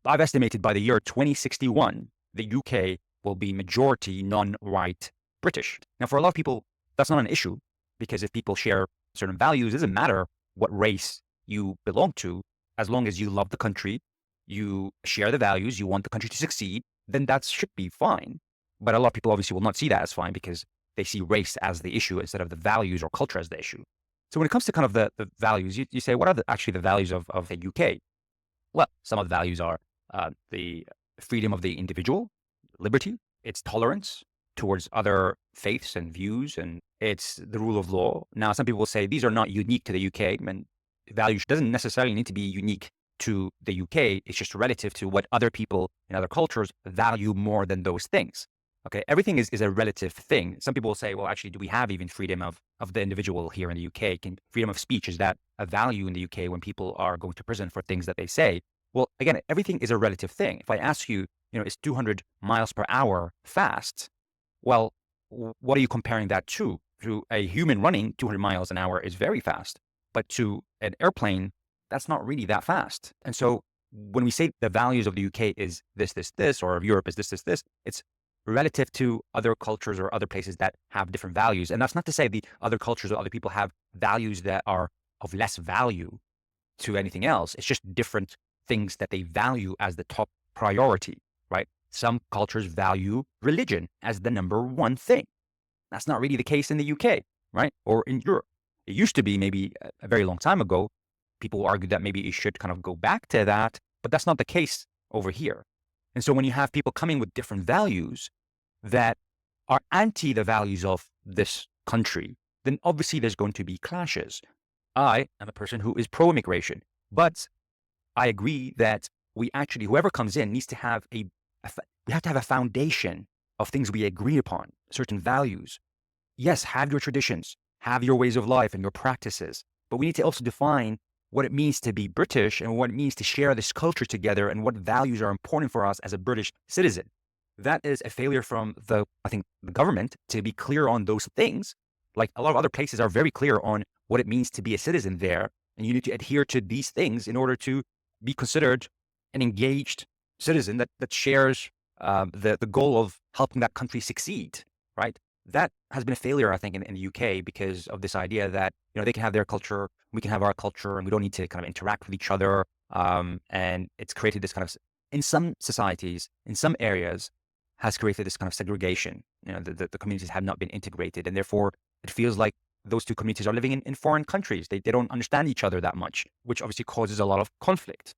I've estimated by the year 2061, the UK will be majority non-white British. Now, for a lot of people, that's not an issue because if people share certain values, it doesn't matter what race you belong to, as long as you love the country, you share the values, you want the country to succeed, then that should be fine. But a lot of people obviously will not see that as fine because they see race as the issue instead of the values or culture as the issue. So when it comes to kind of the values, you say, what are actually the values of the UK? Well, some of the values are the freedom of the individual, liberty, it's tolerance towards other faiths and views, and it's the rule of law. Now, some people will say these are not unique to the UK, and values doesn't necessarily need to be unique to the UK. It's just relative to what other people in other cultures value more than those things. Okay, everything is a relative thing. Some people will say, well, actually, do we have even freedom of the individual here in the UK? Freedom of speech, is that a value in the UK when people are going to prison for things that they say? Well, again, everything is a relative thing. If I ask you, is 200 miles per hour fast? Well, what are you comparing that to? To a human running 200 miles an hour is very fast, but to an airplane, that's not really that fast. And so when we say the values of the UK is this, or of Europe is this, it's relative to other cultures or other places that have different values. And that's not to say the other cultures or other people have values that are of less value to anything else. It's just different things that they value as the top priority, right? Some cultures value religion as the number one thing. That's not really the case in the UK, right? Or in Europe. It used to be maybe a very long time ago. People argue that maybe it should kind of go back to that, but that's not the case over here. And so when you have people coming with different values that are anti the values of this country, then obviously there's going to be clashes. I am a person who is pro-immigration, but I agree that we actually, whoever comes in needs to have we have to have a foundation of things we agree upon, certain values. Yes, have your traditions, have your ways of life and your practices, but we need to also define what it means to be British and what it means to share this culture together and what values are important for us as a British citizen. That is a failure from I think, the government to be clear on those things. Like a lot of other places are very clear on what it means to be a citizen there. And you need to adhere to these things in order to be considered an engaged citizen that shares the goal of helping that country succeed, right? That has been a failure, I think, in the UK because of this idea that, they can have their culture, we can have our culture, and we don't need to kind of interact with each other. And it's created this kind of, in some societies, in some areas, has created this kind of segregation. The communities have not been integrated, and therefore it feels like those two communities are living in foreign countries. They don't understand each other that much, which obviously causes a lot of conflict.